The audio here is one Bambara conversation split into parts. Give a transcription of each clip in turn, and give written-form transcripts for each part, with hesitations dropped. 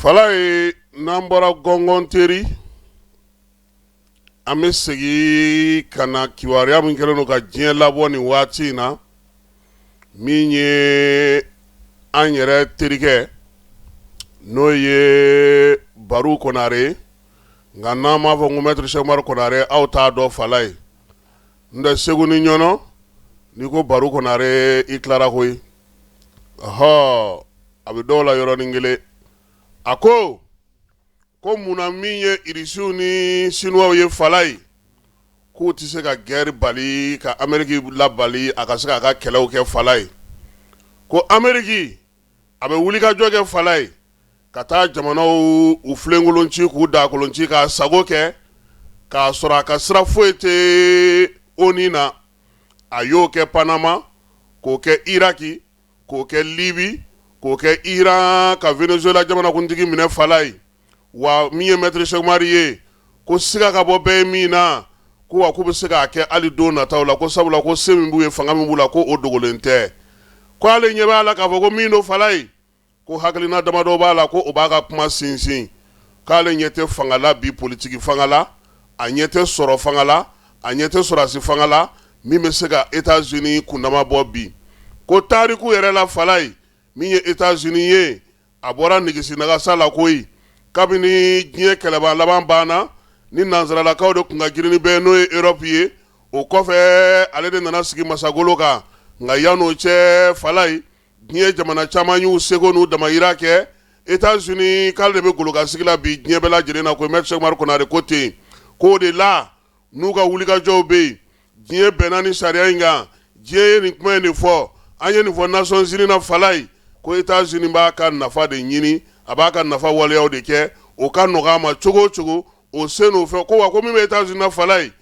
Fala ye n'an bɔra gɔngɔn teri an bɛ segi ka na kibaruya min kɛlen don ka diɲɛ labɔ nin waati in na min ye an yɛrɛ terikɛ n'o ye Baru Konare nka n'an b'a fɔ ko Maître Cheikh Umaru Konare aw t'a dɔn Fala ye n tɛ Segu ni ɲɔnɔ n'i ko Baru Konare i tilara koyi a bɛ dɔw la yɔrɔnin kelen a ko munna min ye irisiw ni sinuwaw ye Fala ye k'u tɛ se ka guerre bali ka Amérique labali a ka se k'a ka kɛlɛw kɛ Fala ye ko Amérique a bɛ wulikajɔ kɛ Fala ye ka taa jamanaw u filenkolon ci k'u dakolon ci k'a sago kɛ k'a sɔrɔ a ka sira foyi tɛ ONU na a y'o kɛ Panama k'o kɛ Iraki k'o kɛ Libi k'o kɛ Iran ka Venezuela jamanakuntigi minɛ Fala ye wa min ye Maître Cheikh Umaru ye ko siga ka bɔ bɛɛ ye min na ko wa k'u bɛ se k'a kɛ hali don nataw la ko sabula ko se min b'u ye fanga min b'u la ko o dogolen tɛ ko ale ɲɛ b'a la k'a fɔ ko min don Fala ye ko hakilina damadɔ b'a la ko o b'a ka kuma sinsin k'ale ɲɛ tɛ fanga la bi politiki fanga la a ɲɛ tɛ sɔrɔ fanga la a ɲɛ tɛ sɔrɔdasi fanga la min bɛ se ka États-Unis kundama bɔ bi ko tariku yɛrɛ la Fala ye min ye États-Unis ye a bɔra nigisi nagasa la koyi kabini diɲɛ kɛlɛba laban banna ni nanzaralakaw de kun ka girin ni bɛɛ n'o ye Europe ye o kɔfɛ ale de nana sigi masagolo kan nka yan'o cɛ Fala ye diɲɛ jamana caman y'u seko n'u damayira kɛ États-Unis k'ale de bɛ golokasigi la bi diɲɛ bɛɛ lajɛlen na ko Maître Cheikh Umaru Konare ko ten k'o de la n'u ka wulikajɔw bɛ yen diɲɛ bɛnna ni sariya in kan diɲɛ ye nin kuma in de fɔ an ye nin fɔ Nations Unies na Fala ye ko États-Unis b'a ka nafa de ɲini a b'a ka nafa waleyaw de kɛ o ka nɔgɔ a ma cogo o cogo o se n'o fɛ ko wa ko min bɛ États-Unis na Fala ye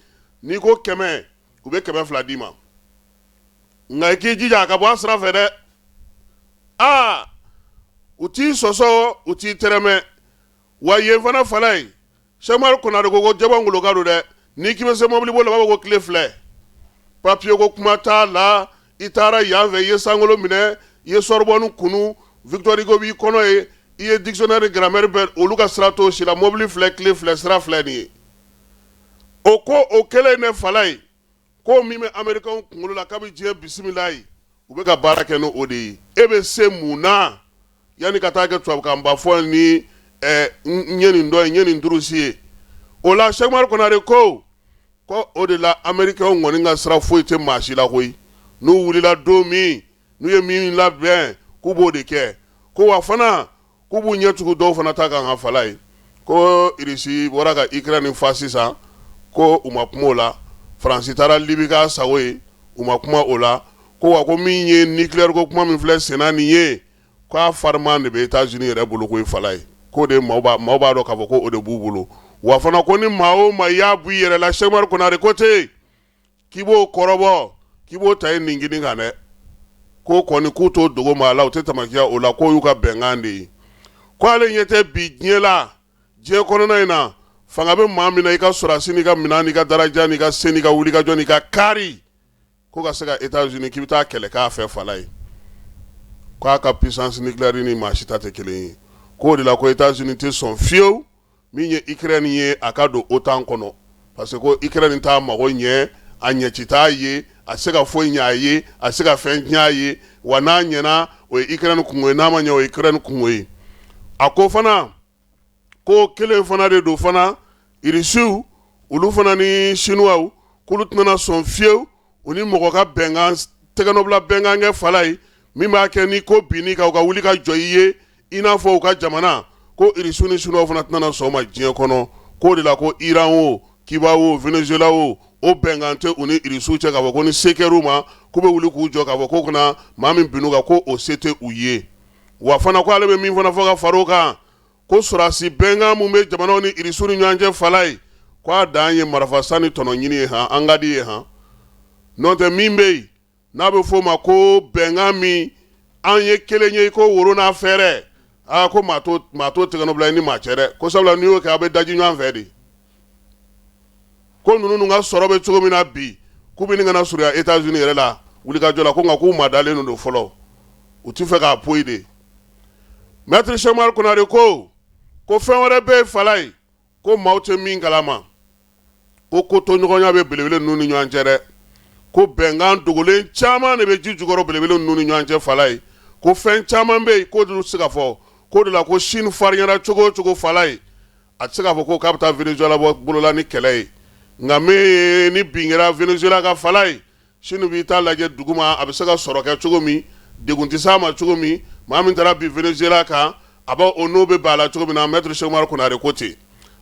n'i ko 100 u bɛ 200 d'i ma nka i k'i jija a ka bɔ a sira fɛ dɛ u t'i sɔsɔ u t'i tɛrɛmɛ wa yen fana Fala ye Cheikh Umaru Konare ko jaba ngoloka don dɛ n'i k'i bɛ se mobili boli la b'a fɔ ko tile filɛ papier ko kuma t'a la i taara yan fɛ i ye sankolo minɛ i ye Sorbonne kunu Victor Hugo b'i kɔnɔ ye i ye dictionnaire grammaire bɛɛ olu ka sira t'o si la mobili filɛ tile filɛ sira filɛ nin ye o ko o kɛlen ne Fala ye ko min bɛ Américains kunkolo la kabi diɲɛ bisimila ye u bɛ ka baara kɛ n'o de ye e bɛ se mun na yanni ka taa kɛ tubabukanba fɔ ni n ye nin dɔn n ye nin durusi ye o la Cheikh Umaru Konare ko o de la Américains kɔni ka sira foyi tɛ maa si la koyi n'u wulila don min n'u ye min labɛn k'u b'o de kɛ ko wa fana k'u b'u ɲɛ tugu dɔw fana ta kan ka Fala ye ko Irisi bɔra ka Ukraine fa sisan ko u ma kuma o la Faransi taara Libi k'a sago ye u ma kuma o la ko wa ko min ye nucléaire ko kuma min filɛ senna nin ye k'a farima de bɛ États-Unis yɛrɛ bolo ko ye Fala ye k'o de maaw b'a dɔn k'a fɔ ko o de b'u bolo wa fana ko ni maa o maa y'a bɔ i yɛrɛ la Cheikh Umaru Konare ko ten k'i b'o kɔrɔbɔ k'i b'o ta i nin kini kan dɛ ko kɔni k'u t'o dogo maa la u tɛ tamakiya o la k'o y'u ka bɛnkan de ye ko ale ɲɛ tɛ bi diɲɛ la diɲɛ kɔnɔna in na fanga bɛ maa min na i ka sɔrɔdasi n'i ka minɛn n'i ka daraja n'i ka se n'i ka wulikajɔ n'i ka kari ko ka se ka États-Unis k'i bɛ taa kɛlɛ k'a fɛ Fala ye k'a ka puissance nucléaire ni maa si ta tɛ kelen ye k'o de la ko États-Unis tɛ sɔn fiyewu min ye Ukraine ye a ka don OTAN kɔnɔ parce que ko Ukraine t'a mago ɲɛ a ɲɛci t'a ye a se ka foyi ɲɛ a ye a se ka fɛn tiɲɛ a ye wa n'a ɲɛna o ye Ukraine kungo ye n'a ma ɲɛ o ye Ukraine kungo ye a ko fana ko kelen fana de don fana Irisiw olu fana ni Sinuwaw k'olu tɛna sɔn fiyewu u ni mɔgɔ ka bɛnkan tɛgɛnɔbila bɛnkan kɛ Fala ye min b'a kɛ ni ko binni ka u ka wuli ka jɔ i ye i n'a fɔ u ka jamana ko Irisiw ni Sinuwaw fana tɛna sɔn ma diɲɛ kɔnɔ k'o de la ko Iran o Cuba o Venezuela o bɛnkan tɛ u ni Irisiw cɛ k'a fɔ ko ni se kɛr'u ma k'u bɛ wuli k'u jɔ k'a fɔ ko kana maa min bin'u kan ko o se tɛ u ye wa fana ko ale bɛ min fana fɔ ka far'o kan ko sɔrɔdasi bɛnkan mun bɛ jamanaw ni Irisiw ni ɲɔgɔn cɛ Fala ye ko a dan ye marifa ni tɔnɔ ɲini ye an ka di ye n'o tɛ min bɛ yen n'a bɛ f'o ma ko bɛnkan min an ye kelen ye ko woro n'a fɛrɛ ko maa t'o tɛgɛnɔbila ni maa cɛ dɛ ko sabula n'i y'o kɛ a bɛ daji ɲɔgɔn fɛ de ko ninnu ka sɔrɔ bɛ cogo min na bi k'u bɛ nin kana surunya États-Unis yɛrɛ la wulikajɔ la ko nka k'u ma dalen don fɔlɔ u t'i fɛ k'a poyi de Maître Cheikh Umaru Konare ko ko fɛn wɛrɛ bɛ fala ye ko maaw tɛ min kalama ko toɲɔgɔnya bɛ belebele ninnu ni ɲɔgɔn cɛ dɛ ko bɛnkan dogolen caman de bɛ ji jukɔrɔ belebele ninnu ni ɲɔgɔn cɛ fala ye ko fɛn caman bɛ yen k'o de se ka fɔ k'o de la ko Chine farinyara cogo o cogo fala ye a tɛ se k'a fɔ ko k'a bɛ taa Venezuela bɔ bolola ni kɛlɛ ye nka min ni bin kɛra Venezuela ka fala ye Chine b'i ta lajɛ duguma a bɛ se ka sɔrɔ kɛ cogo min degun tɛ s'a ma cogo min maa min taara bin Venezuela kan a b'o n'o bɛ b'a la cogo min na Maître Cheikh Umaru Konare ko ten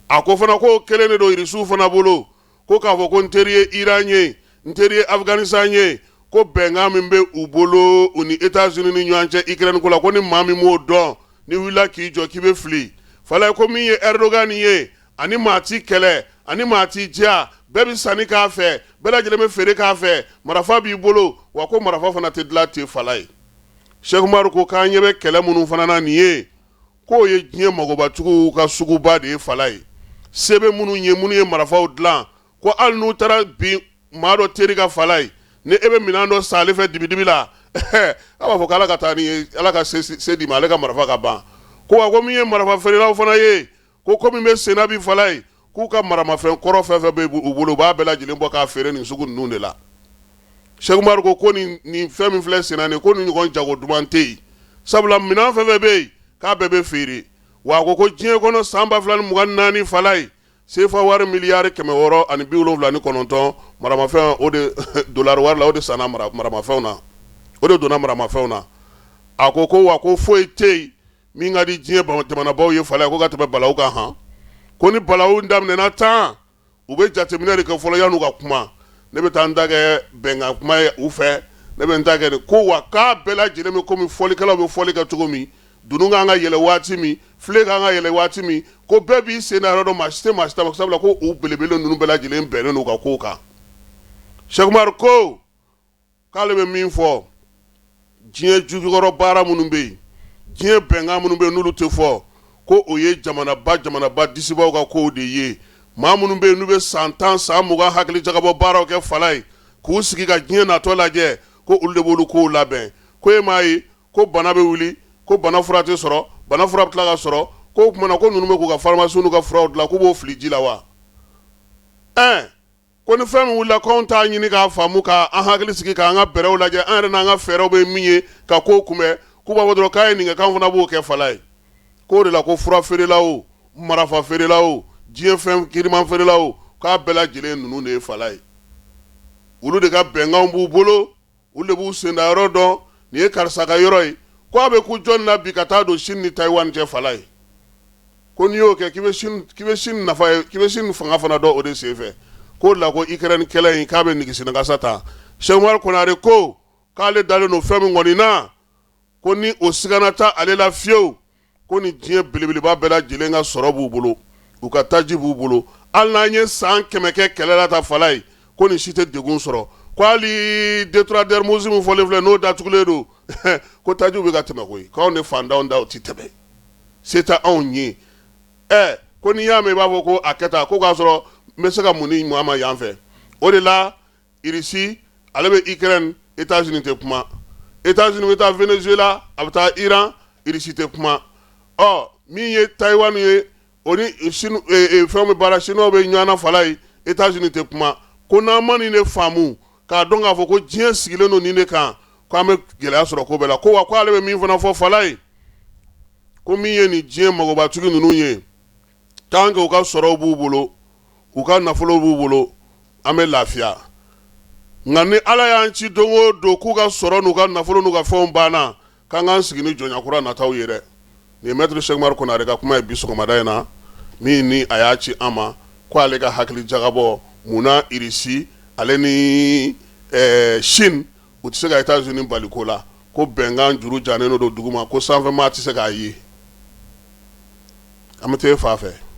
a ko fana ko kelen de don irisiw fana bolo ko k'a fɔ ko n teri ye Iran ye n teri ye Afghanistan ye ko bɛnkan min bɛ u bolo u ni États-Unis ni ɲɔgɔn cɛ Ukraine ko la ko ni maa min m'o dɔn ni wulila k'i jɔ k'i bɛ fili fala ko min ye Erdogan ye ani maa ti kɛlɛ ani maa ti diya bɛɛ bɛ sanni k'a fɛ bɛɛ lajɛlen bɛ feere k'a fɛ marifa b'i bolo wa ko marifa fana tɛ dilan ten fala ye Cheikh Umaru ko k'an ɲɛ bɛ kɛlɛ minnu fana na nin ye k'o ye diɲɛ magobatigiw ka suguba de ye fala ye se bɛ minnu ye marifaw dilan ko hali n'u taara bin maa dɔ teri ka fala ye ni e bɛ minɛn dɔ san ale fɛ dibidibi la a b'a fɔ k'ala ka taa ni ala ka se di ma ale ka marifa ka ban ko wa ko min ye marifa feerelaw fana ye ko min bɛ senna bi fala ye k'u ka maramafɛn kɔrɔ fɛn fɛn bɛ u bolo u b'a bɛɛ lajɛlen bɔ k'a feere nin sugu ninnu de la Cheikh Umaru ko nin fɛn min filɛ senna nin ko ni ɲɔgɔn jago duman tɛ yen sabula minɛn fɛn fɛn bɛ yen k'a bɛɛ bɛ feere wa ko diɲɛ kɔnɔ san 2024 fala ye sefa wari miliyari 679 maramafɛn o de dollar wari la o de sanna maramafɛnw na o de donna maramafɛnw na a ko wa ko foyi tɛ yen min ka di diɲɛ jamanabaw ye fala ye ko ka tɛmɛ balawu kan han ko ni balawu daminɛna tan u bɛ jateminɛ de kɛ fɔlɔ yan'u ka kuma ne bɛ taa n ta kɛ bɛnkan kuma ye u fɛ ne bɛ n ta kɛ ko wa k'a bɛɛ lajɛlen bɛ komi fɔlikɛlaw bɛ fɔli kɛ cogo min dunun kan ka yɛlɛ waati min file kan ka yɛlɛ waati min ko bɛɛ b'i sen da yɔrɔ dɔ maa si tɛ maa si ta ma sabula ko u belebele ninnu bɛɛ lajɛlen bɛnnen n'u ka kow kan Cheikh Umaru ko k'ale bɛ min fɔ diɲɛ jukɔrɔ baara minnu bɛ yen diɲɛ bɛnkan minnu bɛ yen n'olu tɛ fɔ ko o ye jamanaba disibaw ka kow de ye maa minnu bɛ yen n'u bɛ san 10 san 20 hakili jagabɔ baaraw kɛ fala ye k'u sigi ka diɲɛ natɔ lajɛ ko olu de b'olu kow labɛn ko e m'a ye ko bana bɛ wuli ko bana fura tɛ sɔrɔ bana fura bɛ tila ka sɔrɔ ko o kumana ko ninnu bɛ k'u ka pharmacie n'u ka furaw dilan k'u b'o fili ji la wa ko ni fɛn min wulila k'anw t'a ɲini k'a faamu k'an hakili sigi k'an ka bɛrɛw lajɛ an yɛrɛ n'an ka fɛɛrɛw bɛ min ye ka kow kunbɛn k'u b'a fɔ dɔrɔn k'a ye nin kɛ k'an fana b'o kɛ fala ye k'o de la ko fura feerelaw marafa feerelaw diɲɛ fɛn kiriman feerelaw k'a bɛɛ lajɛlen ninnu de ye fala ye olu de ka bɛnkanw b'u bolo olu de b'u senda yɔrɔ dɔn nin ye karisa ka yɔrɔ ye ko a bɛ ku jɔnni na bi ka taa don Chine ni Taiwan cɛ fala ye ko n'i y'o kɛ k'i bɛ Chine nafa ye k'i bɛ Chine fanga fana dɔn o de senfɛ k'o de la ko Ukraine kɛlɛ in k'a bɛ nigisinagasa ta Cheikh Umaru Konare ko k'ale dalen don fɛn min kɔni na ko ni o sigana ta ale la fiyewu ko ni diɲɛ belebeleba bɛɛ lajɛlen ka sɔrɔ b'u bolo u ka taji b'u bolo hali n'an ye san 100 kɛ kɛlɛ la ta fala ye ko ni si tɛ degun sɔrɔ ko hali Detroit d'Hermosi min fɔlen filɛ n'o datugulen don ko tajiw bɛ ka tɛmɛ koyi k'anw de fantanw da o tɛ tɛmɛ se tɛ anw ye ko n'i y'a mɛn i b'a fɔ ko a kɛ tan ko k'a sɔrɔ n bɛ se ka mun ni mun ma yan fɛ o de la Irisi ale bɛ Ukraine États-Unis tɛ kuma États-Unis bɛ taa Venezuela a bɛ taa Iran Irisi tɛ kuma min ye Taiwan ye o ni fɛnw bɛ baara Chinois bɛ ɲɔgɔn na fala ye États-Unis tɛ kuma ko n'an ma nin de faamu k'a dɔn k'a fɔ ko diɲɛ sigilen don nin de kan k'an bɛ gɛlɛya sɔrɔ ko bɛɛ la ko wa ko ale bɛ min fana fɔ fala ye ko min ye nin diɲɛ magobatigi ninnu ye tant que u ka sɔrɔw b'u bolo u ka nafolo b'u bolo an bɛ lafiya nka ni ala y'an ci don o don k'u ka sɔrɔ n'u ka nafolo n'u ka fɛnw banna k'an k'an sigi ni jɔnya nataw ye dɛ nin ye Maître Cheikh Umaru Konare ka kuma ye bi sɔgɔmada in na min ni a y'a ci an ma ko ale ka hakili jagabɔ munna Irisi ale ni Chine u tɛ se ka États-Unis bali ko la ko bɛnkan juru jannen don duguma ko sanfɛmaa tɛ se k'a ye an bɛ taa e fa fɛ